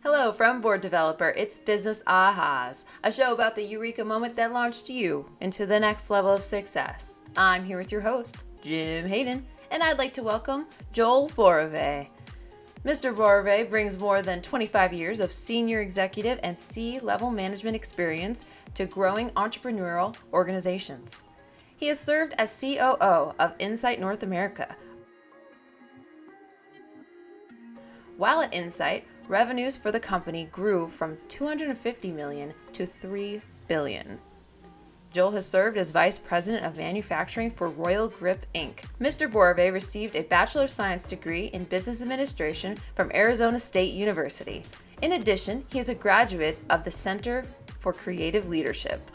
Hello from Board Developer. It's Business Ahas, a show about the eureka moment that launched you into the next level of success. I'm here with your host, Jim Hayden, and I'd like to welcome Joel Borovay. Mr. Borovay brings more than 25 years of senior executive and C-level management experience to growing entrepreneurial organizations. He has served as COO of Insight North America. While at Insight, revenues for the company grew from $250 million to $3 billion. Joel has served as Vice President of Manufacturing for Royal Grip Inc. Mr. Borovay received a Bachelor of Science degree in Business Administration from Arizona State University. In addition, he is a graduate of the Center for Creative Leadership.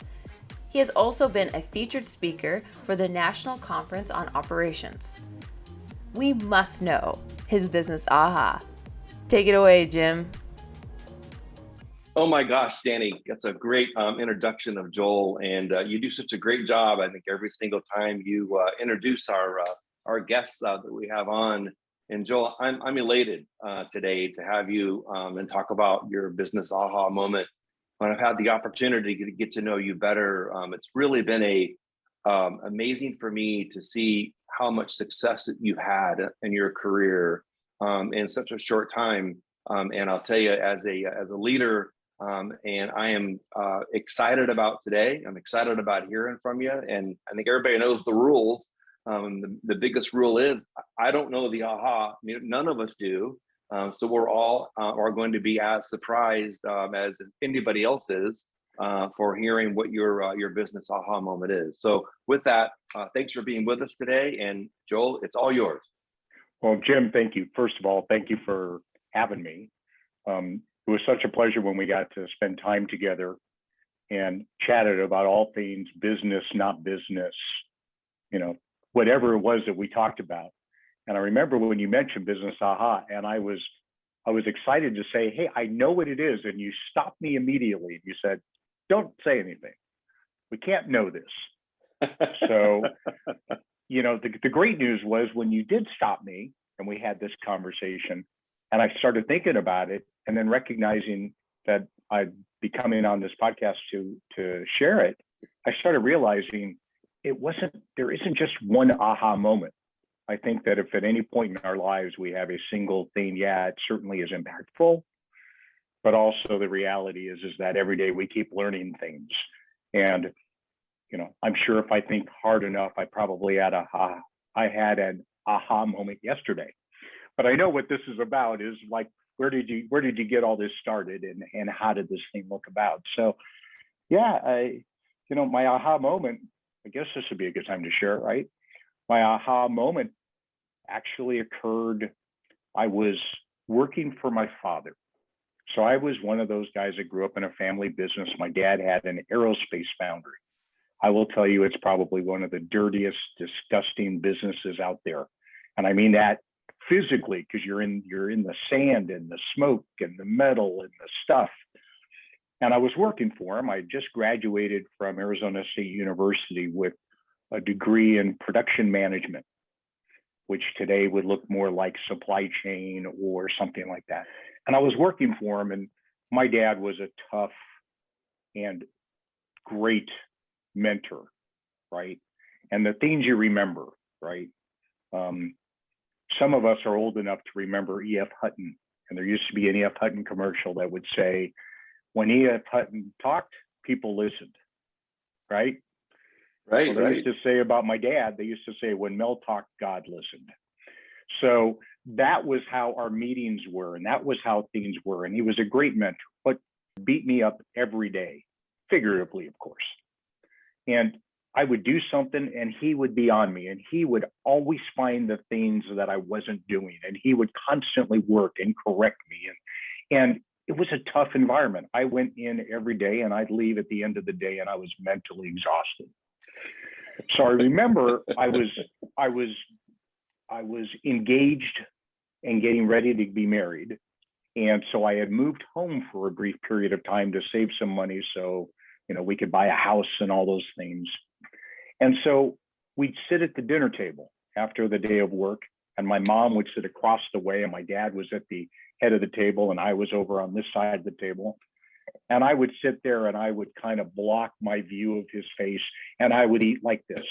He has also been a featured speaker for the National Conference on Operations. We must know his business aha. Take it away, Jim. Oh my gosh, Danny, that's a great introduction of Joel, and you do such a great job. I think every single time you introduce our guests that we have on. And Joel, I'm elated today to have you and talk about your business aha moment. When I've had the opportunity to get to know you better, it's really been amazing for me to see how much success that you've had in your career in such a short time. And I'll tell you, as a leader, and I am excited about today. I'm excited about hearing from you. And I think everybody knows the rules. The biggest rule is I don't know the aha. None of us do. So we're all are going to be as surprised as anybody else is for hearing what your business aha moment is. So with that, thanks for being with us today. And Joel, it's all yours. Well, Jim, thank you. First of all, thank you for having me. It was such a pleasure when we got to spend time together and chatted about all things business, not business, whatever it was that we talked about. And I remember when you mentioned business aha, and I was excited to say, hey, I know what it is. And you stopped me immediately. And you said, don't say anything. We can't know this. So the great news was when you did stop me and we had this conversation and I started thinking about it and then recognizing that I'd be coming on this podcast to share it, I started realizing there isn't just one aha moment. I think that if at any point in our lives we have a single thing, it certainly is impactful, but also the reality is that every day we keep learning things. And I'm sure if I think hard enough, I probably had an aha moment yesterday. But I know what this is about is like, where did you get all this started and how did this thing look about? So my aha moment, I guess this would be a good time to share it, right? My aha moment actually occurred, I was working for my father. So I was one of those guys that grew up in a family business. My dad had an aerospace foundry. I will tell you, it's probably one of the dirtiest, disgusting businesses out there. And I mean that physically, because you're in the sand and the smoke and the metal and the stuff. And I was working for him. I just graduated from Arizona State University with a degree in production management, which today would look more like supply chain or something like that. And I was working for him, and my dad was a tough and great mentor, right? And the things you remember, right? Some of us are old enough to remember E.F. Hutton, and there used to be an E.F. Hutton commercial that would say, when E.F. Hutton talked, people listened, right? Right. They used to say about my dad, they used to say, when Mel talked, God listened. So that was how our meetings were, and that was how things were. And he was a great mentor, but beat me up every day, figuratively, of course. And I would do something and he would be on me, and he would always find the things that I wasn't doing, and he would constantly work and correct me. And it was a tough environment. I went in every day and I'd leave at the end of the day and I was mentally exhausted. So I remember I was engaged and getting ready to be married. And so I had moved home for a brief period of time to save some money so we could buy a house and all those things. And so we'd sit at the dinner table after the day of work, And my mom would sit across the way, and my dad was at the head of the table, and I was over on this side of the table. And I would sit there and I would kind of block my view of his face, and I would eat like this.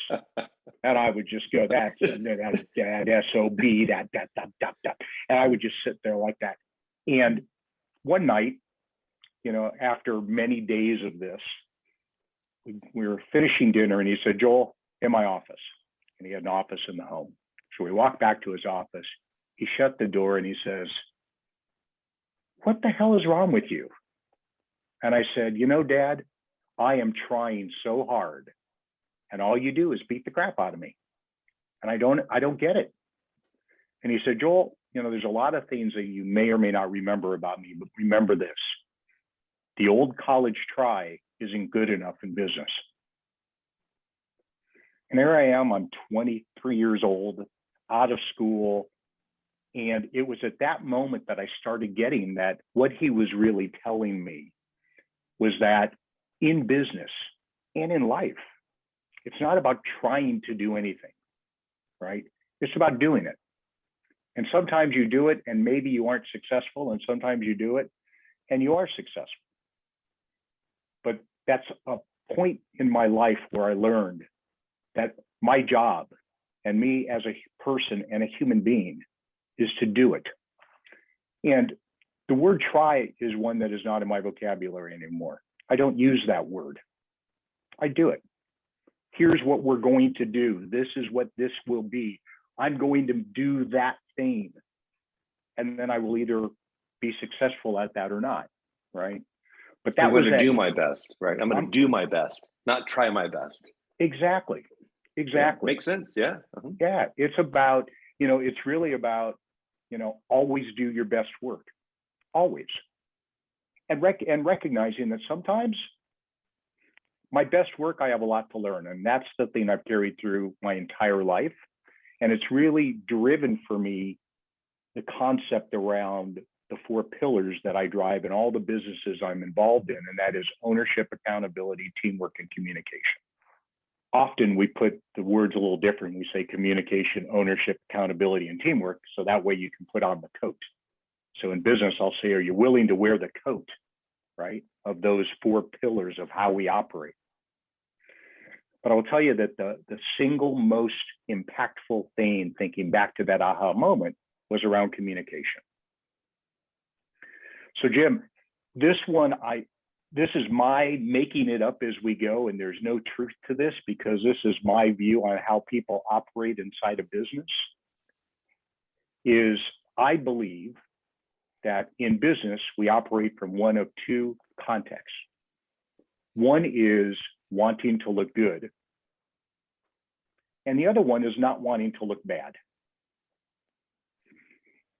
And I would just go, that's that SOB, that. And I would just sit there like that. And one night, after many days of this, we were finishing dinner, and he said, Joel, in my office. And he had an office in the home. So we walked back to his office. He shut the door and he says, what the hell is wrong with you? And I said, Dad, I am trying so hard, and all you do is beat the crap out of me. And I don't get it. And he said, Joel, there's a lot of things that you may or may not remember about me, but remember this. The old college try isn't good enough in business. And there I am, I'm 23 years old, out of school. And it was at that moment that I started getting that what he was really telling me was that in business and in life, it's not about trying to do anything, right? It's about doing it. And sometimes you do it and maybe you aren't successful, and sometimes you do it and you are successful. But that's a point in my life where I learned that my job and me as a person and a human being is to do it. And the word try is one that is not in my vocabulary anymore. I don't use that word. I do it. Here's what we're going to do. This is what this will be. I'm going to do that thing. And then I will either be successful at that or not, right? But that was going to do my best, right? I'm going to do my best, not try my best. Exactly. Yeah, makes sense. Yeah. Uh-huh. Yeah. It's about, it's really about, always do your best work. Always. And recognizing that sometimes my best work, I have a lot to learn. And that's the thing I've carried through my entire life. And it's really driven for me the concept around the 4 pillars that I drive in all the businesses I'm involved in. And that is ownership, accountability, teamwork, and communication. Often we put the words a little different. We say communication, ownership, accountability, and teamwork. So that way you can put on the coat. So in business, I'll say, are you willing to wear the coat, right, of those 4 pillars of how we operate? But I will tell you that the single most impactful thing, thinking back to that aha moment, was around communication. So Jim, this is my making it up as we go, and there's no truth to this because this is my view on how people operate inside a business, is I believe that in business, we operate from one of 2 contexts. One is wanting to look good, and the other one is not wanting to look bad.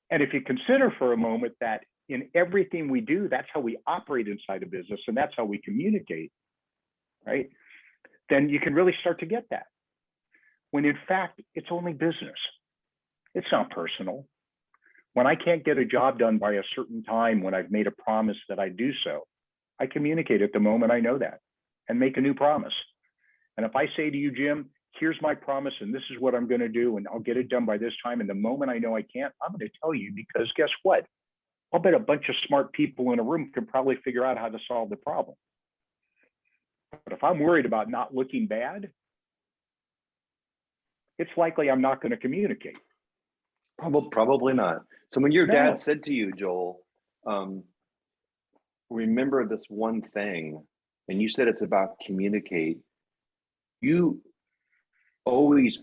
And if you consider for a moment that in everything we do, that's how we operate inside a business, and that's how we communicate, right? Then you can really start to get that. When in fact, it's only business. It's not personal. When I can't get a job done by a certain time, when I've made a promise that I do so, I communicate at the moment I know that and make a new promise. And if I say to you, Jim, here's my promise and this is what I'm going to do, and I'll get it done by this time, and the moment I know I can't, I'm going to tell you, because guess what? I'll bet a bunch of smart people in a room can probably figure out how to solve the problem. But if I'm worried about not looking bad, it's likely I'm not going to communicate. Probably not. So when your dad said to you, Joel, remember this one thing, and you said it's about communicate, you always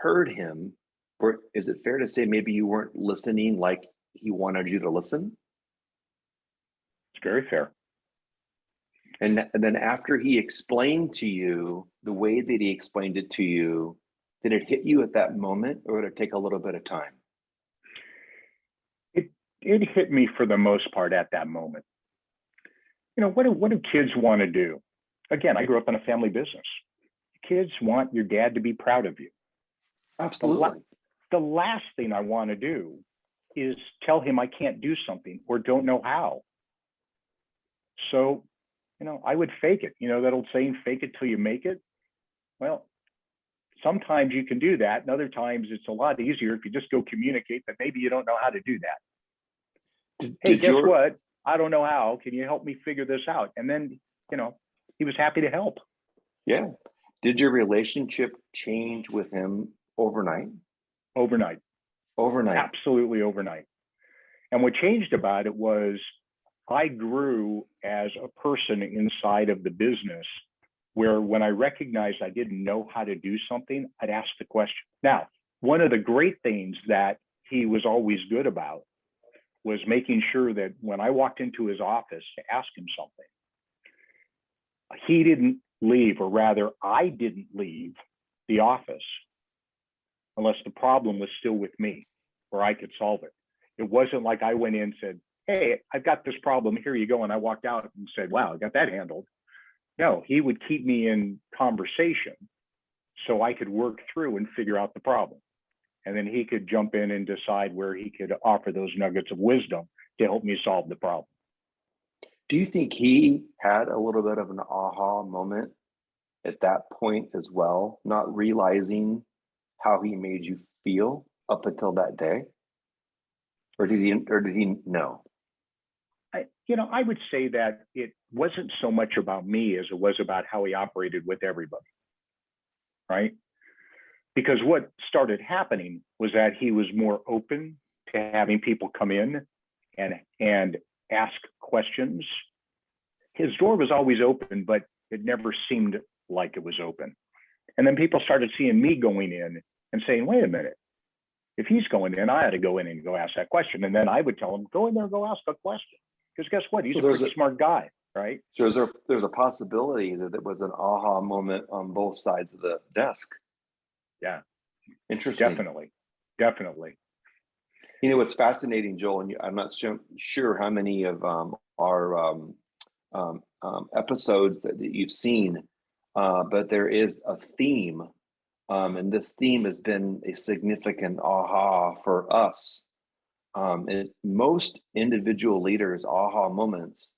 heard him, or is it fair to say maybe you weren't listening like he wanted you to listen? It's very fair. And then after he explained to you the way that he explained it to you, did it hit you at that moment, or did it take a little bit of time? It hit me for the most part at that moment. What do kids want to do? Again, I grew up in a family business. Kids want your dad to be proud of you. Absolutely. The last thing I want to do is tell him I can't do something or don't know how. So, I would fake it. That old saying, fake it till you make it. Well, sometimes you can do that, and other times it's a lot easier if you just go communicate that maybe you don't know how to do that. Hey, guess what? I don't know how. Can you help me figure this out? And then, he was happy to help. Yeah. Did your relationship change with him overnight? Overnight. Overnight. Absolutely overnight. And what changed about it was I grew as a person inside of the business, where when I recognized I didn't know how to do something, I'd ask the question. Now, one of the great things that he was always good about was making sure that when I walked into his office to ask him something, he didn't leave, or rather, I didn't leave the office unless the problem was still with me or I could solve it. It wasn't like I went in and said, hey, I've got this problem, here you go. And I walked out and said, wow, I got that handled. No, he would keep me in conversation so I could work through and figure out the problem. And then he could jump in and decide where he could offer those nuggets of wisdom to help me solve the problem. Do you think he had a little bit of an aha moment at that point as well, not realizing how he made you feel up until that day? Or did he know? I would say that it wasn't so much about me as it was about how he operated with everybody, right? Because what started happening was that he was more open to having people come in and ask questions. His door was always open, but it never seemed like it was open. And then people started seeing me going in and saying, wait a minute, if he's going in, I ought to go in and go ask that question. And then I would tell him, go in there and go ask a question. Because guess what? He's a pretty smart guy, right? So there's a possibility that it was an aha moment on both sides of the desk. Yeah. Interesting. Definitely. What's fascinating, Joel, and I'm not sure how many of our episodes that you've seen, but there is a theme, and this theme has been a significant aha for us. And most individual leaders' aha moments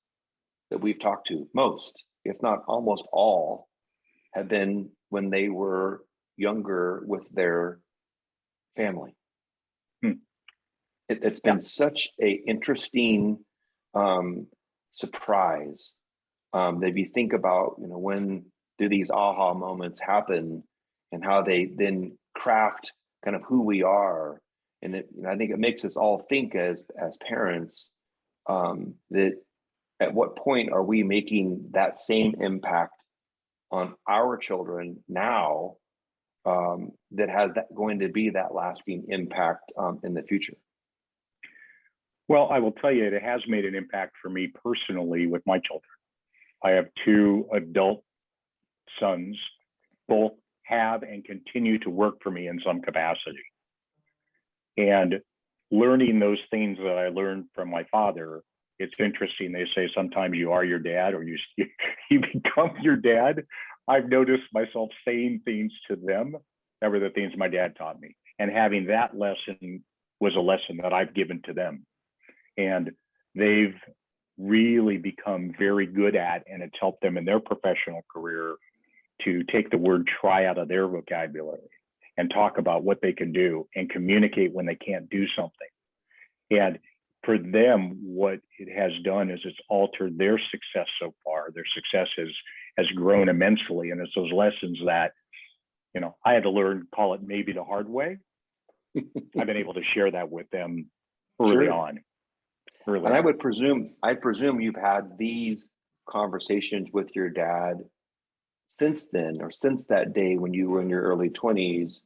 that we've talked to, most, if not almost all, have been when they were younger with their family. It's been such a interesting surprise that if you think about, when do these aha moments happen and how they then craft kind of who we are. And I think it makes us all think as parents that at what point are we making that same impact on our children now that has that going to be that lasting impact in the future? Well, I will tell you, it has made an impact for me personally with my children. I have two adult sons, both have and continue to work for me in some capacity. And learning those things that I learned from my father, it's interesting. They say sometimes you are your dad or you become your dad. I've noticed myself saying things to them that were the things my dad taught me. And having that lesson was a lesson that I've given to them. And they've really become very good at, and it's helped them in their professional career to take the word try out of their vocabulary and talk about what they can do and communicate when they can't do something. And for them, what it has done is it's altered their success so far. Their success has grown immensely. And it's those lessons that, I had to learn, call it maybe the hard way. I've been able to share that with them early on. And I presume you've had these conversations with your dad since then, or since that day when you were in your early 20s,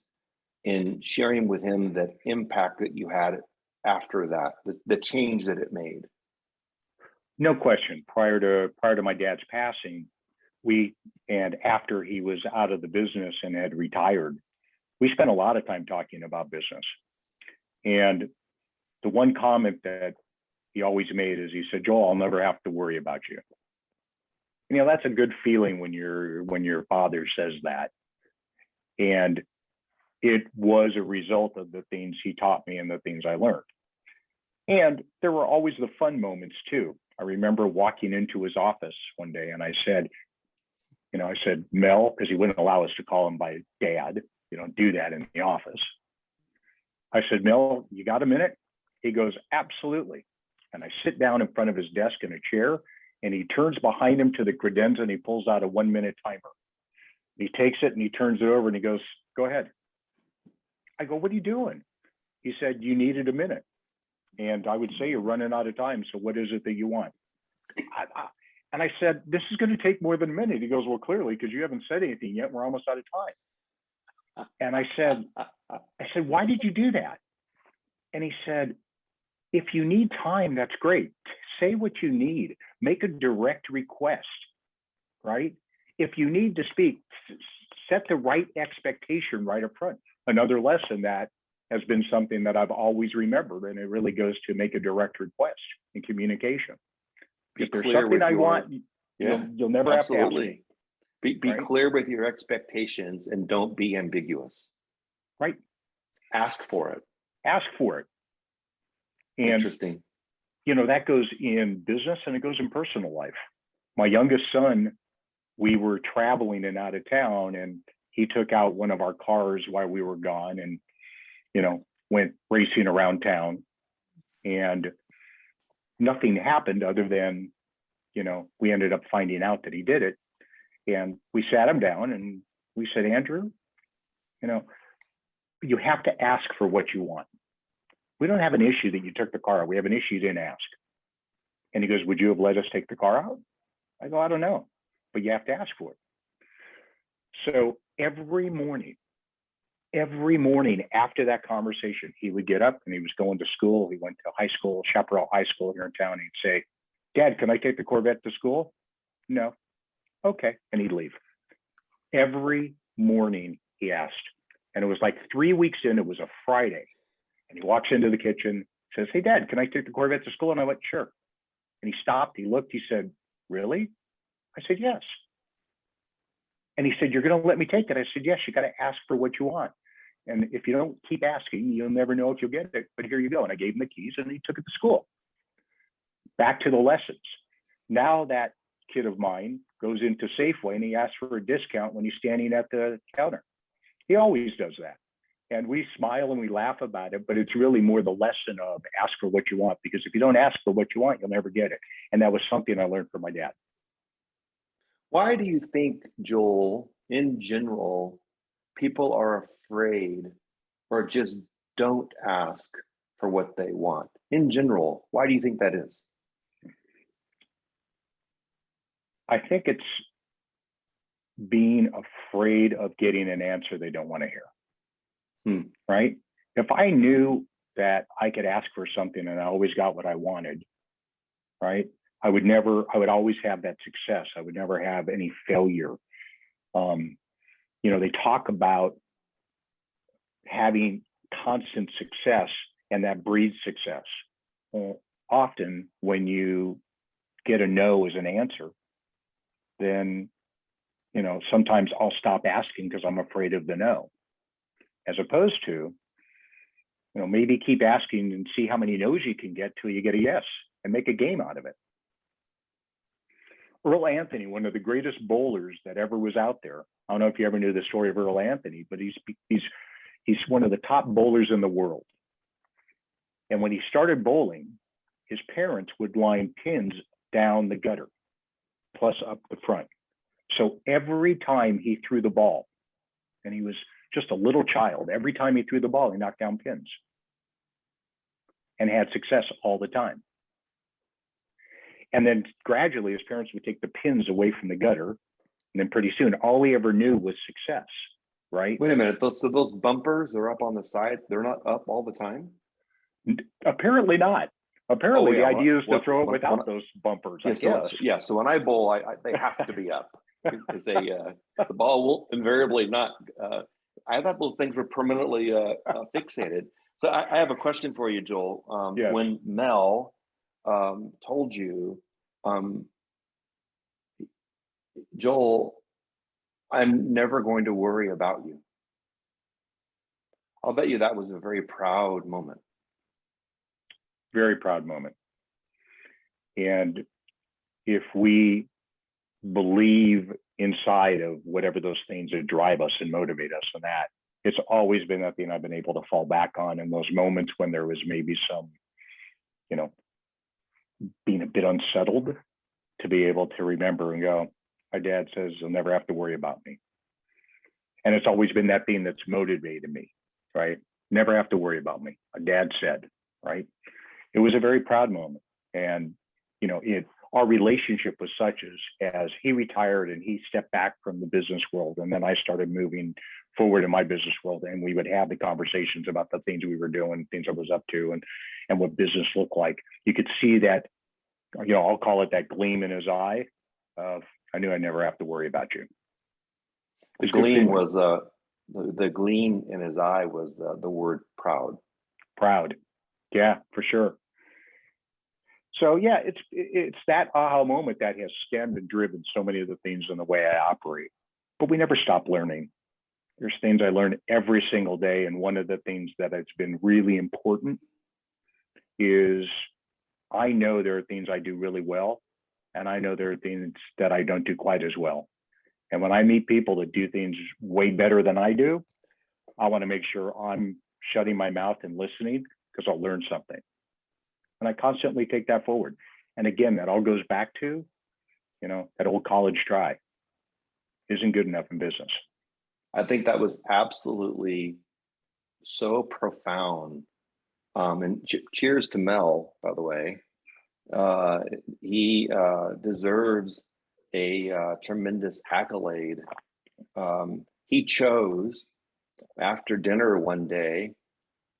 in sharing with him that impact that you had after that, the change that it made. No question. Prior to my dad's passing, and after he was out of the business and had retired, we spent a lot of time talking about business. And the one comment that he always made is he said, Joel, I'll never have to worry about you. That's a good feeling when your father says that. And it was a result of the things he taught me and the things I learned. And there were always the fun moments too. I remember walking into his office one day and I said, Mel, because he wouldn't allow us to call him by dad. You don't do that in the office. I said, Mel, you got a minute? He goes, absolutely. And I sit down in front of his desk in a chair, and he turns behind him to the credenza and he pulls out a 1-minute timer. He takes it and he turns it over and he goes, go ahead. I go, what are you doing? He said, you needed a minute. And I would say, you're running out of time. So what is it that you want? And I said, this is going to take more than a minute. He goes, well, clearly, because you haven't said anything yet. We're almost out of time. And I said, why did you do that? And he said, if you need time, that's great. Say what you need. Make a direct request, right? If you need to speak, set the right expectation right up front. Another lesson that has been something that I've always remembered, and it really goes to make a direct request in communication. If there's something I want, you'll never have to ask me. Be clear with your expectations and don't be ambiguous. Right. Ask for it. Ask for it. And, interesting. That goes in business and it goes in personal life. My youngest son, we were traveling and out of town, and he took out one of our cars while we were gone and, went racing around town, and nothing happened other than, we ended up finding out that he did it. And we sat him down and we said, Andrew, you have to ask for what you want. We don't have an issue that you took the car out. We have an issue you didn't ask. And he goes, would you have let us take the car out? I go, I don't know, but you have to ask for it. So every morning after that conversation, he would get up and he was going to school. He went to high school, Chaparral High School here in town. He'd say, Dad, can I take the Corvette to school? No. Okay. And he'd leave. Every morning he asked. And it was like 3 weeks in, it was a Friday. And he walks into the kitchen, says, hey, Dad, can I take the Corvette to school? And I went, sure. And he stopped, he looked, he said, really? I said, yes. And he said, you're going to let me take it? I said, yes, you got to ask for what you want. And if you don't keep asking, you'll never know if you'll get it. But here you go. And I gave him the keys and he took it to school. Back to the lessons. Now that kid of mine goes into Safeway and he asks for a discount when he's standing at the counter. He always does that. And we smile and we laugh about it, but it's really more the lesson of ask for what you want, because if you don't ask for what you want, you'll never get it. And that was something I learned from my dad. Why do you think, Joel, in general, people are afraid or just don't ask for what they want? In general, why do you think that is? I think it's being afraid of getting an answer they don't want to hear. Right? If I knew that I could ask for something and I always got what I wanted, right? I would always have that success. I would never have any failure. They talk about having constant success, and that breeds success. Well, often when you get a no as an answer, then, sometimes I'll stop asking because I'm afraid of the no. As opposed to, maybe keep asking and see how many no's you can get till you get a yes, and make a game out of it. Earl Anthony, one of the greatest bowlers that ever was out there. I don't know if you ever knew the story of Earl Anthony, but he's one of the top bowlers in the world. And when he started bowling, his parents would line pins down the gutter, plus up the front. So every time he threw the ball, and he was just a little child, every time he threw the ball, he knocked down pins and had success all the time. And then gradually his parents would take the pins away from the gutter. And then pretty soon, all he ever knew was success, right? Wait a minute. Those bumpers are up on the side. They're not up all the time? Apparently not. Apparently the idea is to throw it without those bumpers, I guess. So when I bowl, they have to be up. Because the ball will invariably not. I thought those things were permanently fixated. So I have a question for you, Joel. Yes. When Mel told you, Joel, I'm never going to worry about you. I'll bet you that was a very proud moment. Very proud moment. And if we believe inside of whatever those things that drive us and motivate us and that, it's always been that thing I've been able to fall back on in those moments when there was maybe some, being a bit unsettled, to be able to remember and go, my dad says you'll never have to worry about me. And it's always been that thing that's motivated me, right? Never have to worry about me. My dad said, right? It was a very proud moment. And, our relationship was such as he retired and he stepped back from the business world. And then I started moving forward in my business world, and we would have the conversations about the things we were doing, things I was up to, and what business looked like. You could see that, I'll call it that gleam in his eye of, I knew I'd never have to worry about you. The gleam was the gleam in his eye was the word proud. Proud. Yeah, for sure. So yeah, it's that aha moment that has stemmed and driven so many of the things in the way I operate. But we never stop learning. There's things I learn every single day. And one of the things that has been really important is I know there are things I do really well, and I know there are things that I don't do quite as well. And when I meet people that do things way better than I do, I want to make sure I'm shutting my mouth and listening, because I'll learn something. And I constantly take that forward. And again, that all goes back to, that old college try isn't good enough in business. I think that was absolutely so profound. And cheers to Mel, by the way. He deserves a tremendous accolade. He chose after dinner one day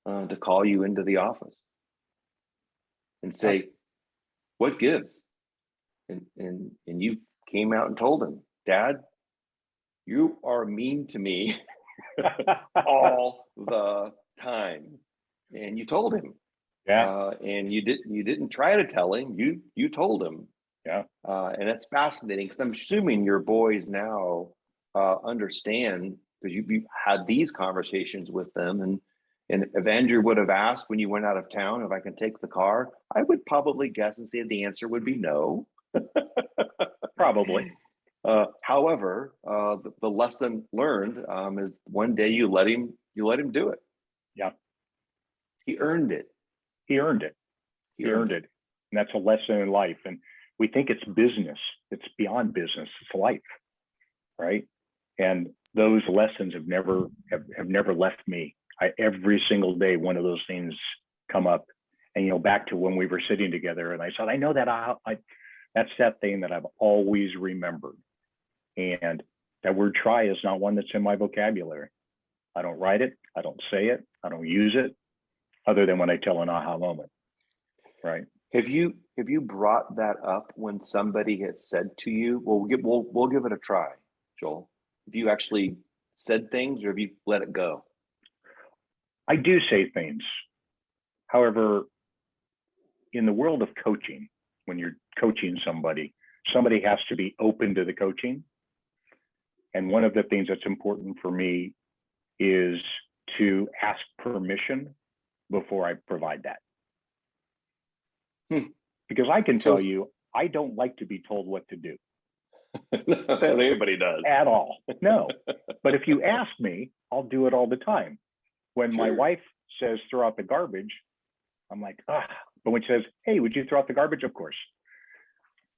to call you into the office and say, what gives? And you came out and told him, Dad, you are mean to me all the time. And you told him. Yeah. And you didn't try to tell him, you told him. Yeah. And that's fascinating, because I'm assuming your boys now understand, because you've had these conversations with them. And if Andrew would have asked when you went out of town if I can take the car, I would probably guess and say the answer would be no. Probably. However, the lesson learned is one day you let him do it. Yeah. He earned it. He earned it. He earned it. And that's a lesson in life. And we think it's business. It's beyond business. It's life, right? And those lessons have never left me. Every single day, one of those things come up. And back to when we were sitting together, and I said, I know that that's that thing that I've always remembered. And that word try is not one that's in my vocabulary. I don't write it. I don't say it. I don't use it, other than when I tell an aha moment, right? Have you brought that up when somebody has said to you, well, we'll give it a try, Joel? Have you actually said things, or have you let it go? I do say things. However, in the world of coaching, when you're coaching somebody has to be open to the coaching. And one of the things that's important for me is to ask permission before I provide that. Because I can tell you, I don't like to be told what to do. Not that anybody does. At all. No. But if you ask me, I'll do it all the time. When my wife says, throw out the garbage, I'm like, ah. But when she says, hey, would you throw out the garbage? Of course.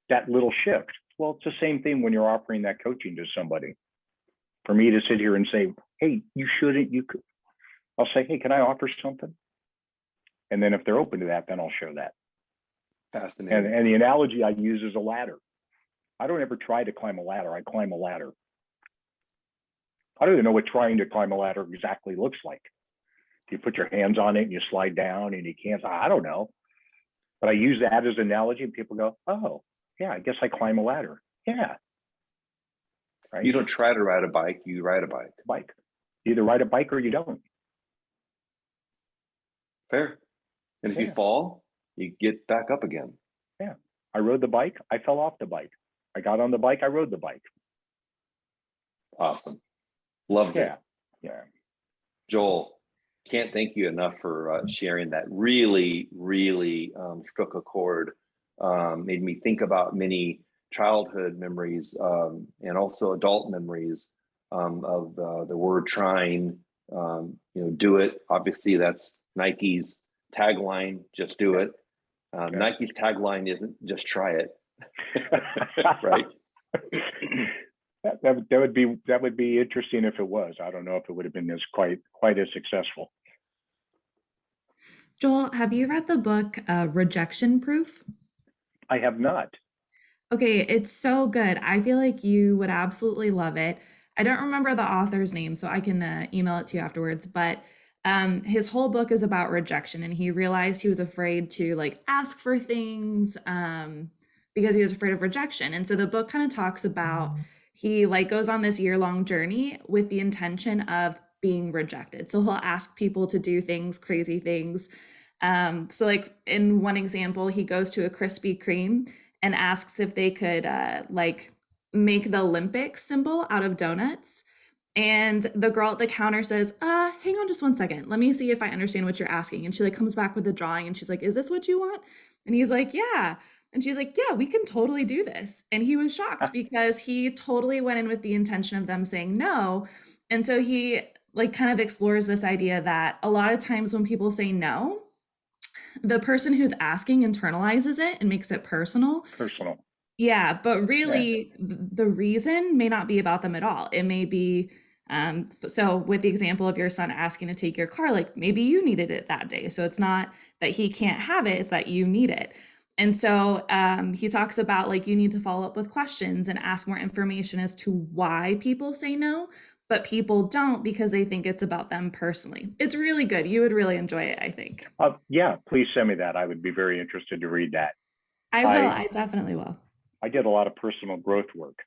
That little shift. Well, it's the same thing when you're offering that coaching to somebody. For me to sit here and say, hey, you shouldn't, you could. I'll say, hey, can I offer something? And then if they're open to that, then I'll show that. Fascinating. And the analogy I use is a ladder. I don't ever try to climb a ladder. I climb a ladder. I don't even know what trying to climb a ladder exactly looks like. You put your hands on it and you slide down and you can't, I don't know. But I use that as an analogy and people go, oh, yeah, I guess I climb a ladder. Yeah. Right? You don't try to ride a bike, you ride a bike. Bike. You either ride a bike or you don't. Fair. And if you fall, you get back up again. Yeah. I rode the bike. I fell off the bike. I got on the bike. I rode the bike. Awesome. Loved it. Yeah. Joel, can't thank you enough for sharing that. Really, really struck a chord. Made me think about many childhood memories and also adult memories of the word trying Do it. Obviously, that's Nike's tagline, just do it. Nike's tagline isn't just try it. Right. That would be interesting if it was. I don't know if it would have been quite as successful. Joel, have you read the book Rejection Proof? I have not. Okay, it's so good. I feel like you would absolutely love it. I don't remember the author's name, so I can email it to you afterwards. But his whole book is about rejection, and he realized he was afraid to like ask for things because he was afraid of rejection. And so the book kind of talks about he like goes on this year-long journey with the intention of being rejected. So he'll ask people to do things, crazy things. So like in one example, he goes to a Krispy Kreme and asks if they could like make the Olympic symbol out of donuts. And the girl at the counter says, hang on just one second. Let me see if I understand what you're asking. And she like comes back with the drawing and she's like, is this what you want? And he's like, yeah. And she's like, yeah, we can totally do this. And he was shocked because he totally went in with the intention of them saying no. And so he like kind of explores this idea that a lot of times when people say no, the person who's asking internalizes it and makes it personal. Yeah, but really the reason may not be about them at all. It may be, so with the example of your son asking to take your car, like maybe you needed it that day. So it's not that he can't have it, it's that you need it. And so he talks about like you need to follow up with questions and ask more information as to why people say no, but people don't because they think it's about them personally. It's really good. You would really enjoy it, I think. Yeah, please send me that. I would be very interested to read that. I will. I definitely will. I did a lot of personal growth work.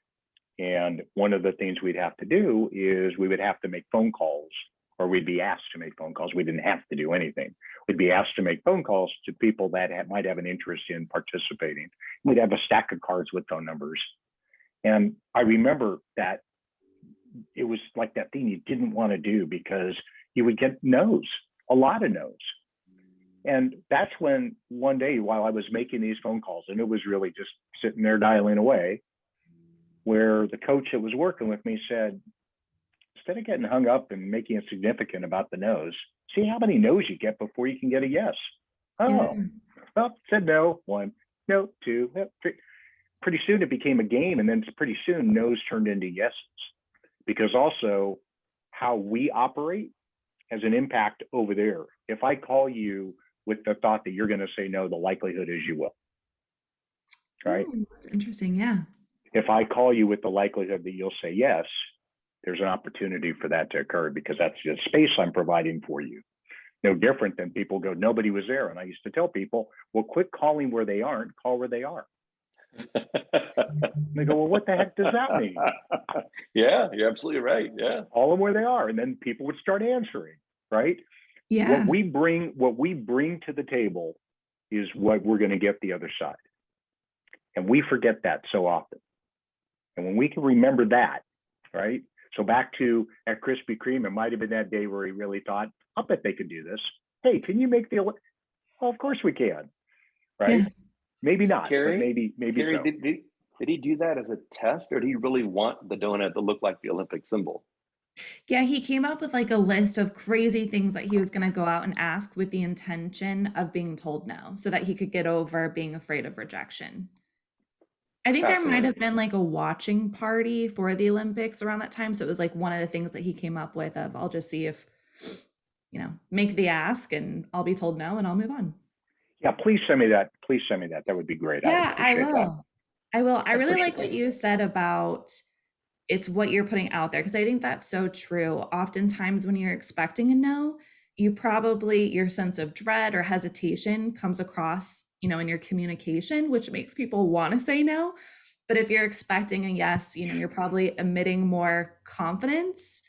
And one of the things we'd have to do is we would have to make phone calls, or we'd be asked to make phone calls. We didn't have to do anything. We'd be asked to make phone calls to people that might have an interest in participating. We'd have a stack of cards with phone numbers. And I remember that it was like that thing you didn't want to do because you would get no's, a lot of no's. And that's when one day while I was making these phone calls, and it was really just sitting there dialing away, where the coach that was working with me said, instead of getting hung up and making it significant about the no's, see how many no's you get before you can get a yes. Oh, well, said no, one, no, two, no, three. Pretty soon it became a game, and then pretty soon no's turned into yeses. Because also how we operate has an impact over there. If I call you with the thought that you're going to say no, the likelihood is you will. Right? Oh, that's interesting. Yeah. If I call you with the likelihood that you'll say yes, there's an opportunity for that to occur because that's the space I'm providing for you. No different than people go, nobody was there. And I used to tell people, well, quit calling where they aren't, call where they are. They go, well, what the heck does that mean? Yeah, you're absolutely right. Yeah. Call them where they are. And then people would start answering, right? Yeah. What we bring to the table is what we're going to get the other side. And we forget that so often. And when we can remember that, right? So back to at Krispy Kreme, it might have been that day where he really thought, I'll bet they could do this. Hey, can you make the, well, of course we can, right? Yeah. Maybe not, Carrie, but maybe Carrie, so. Did he do that as a test, or did he really want the donut to look like the Olympic symbol? Yeah, he came up with like a list of crazy things that he was going to go out and ask with the intention of being told no, so that he could get over being afraid of rejection. I think there might have been like a watching party for the Olympics around that time. So it was like one of the things that he came up with of, I'll just see if, make the ask and I'll be told no and I'll move on. Yeah, please send me that. Please send me that. That would be great. Yeah, I will. That. I will. I really like what you said about it's what you're putting out there, because I think that's so true. Oftentimes when you're expecting a no, your sense of dread or hesitation comes across, in your communication, which makes people want to say no. But if you're expecting a yes, you're probably emitting more confidence,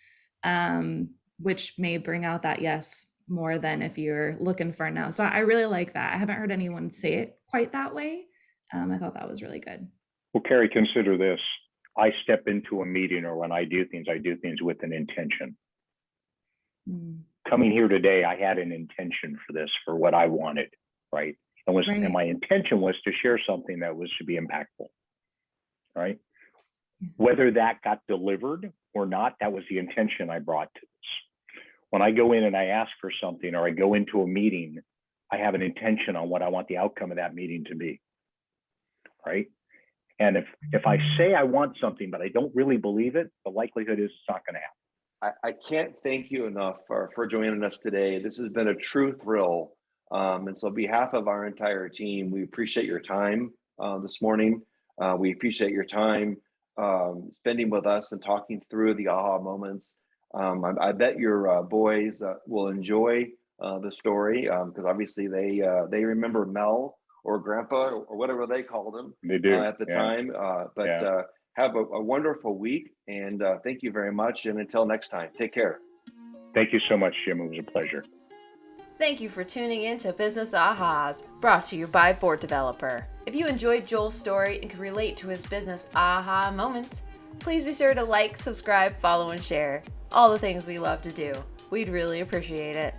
which may bring out that yes more than if you're looking for a no. So I really like that. I haven't heard anyone say it quite that way. I thought that was really good. Well, Carrie, consider this. I step into a meeting, or when I do things with an intention. Coming here today, I had an intention for this, for what I wanted, right? And my intention was to share something that was to be impactful, right? Whether that got delivered or not, that was the intention I brought to this. When I go in and I ask for something, or I go into a meeting, I have an intention on what I want the outcome of that meeting to be, right? And if I say I want something, but I don't really believe it, the likelihood is it's not going to happen. I can't thank you enough for joining us today. This has been a true thrill. And so on behalf of our entire team, we appreciate your time this morning. We appreciate your time spending with us and talking through the aha moments. I bet your boys will enjoy the story because obviously they remember Mel or Grandpa or whatever they called him They do. at the time. Have a wonderful week, and thank you very much. And until next time, take care. Thank you so much, Jim. It was a pleasure. Thank you for tuning in to Business Ahas, brought to you by Board Developer. If you enjoyed Joel's story and can relate to his business aha moment, please be sure to like, subscribe, follow, and share. All the things we love to do. We'd really appreciate it.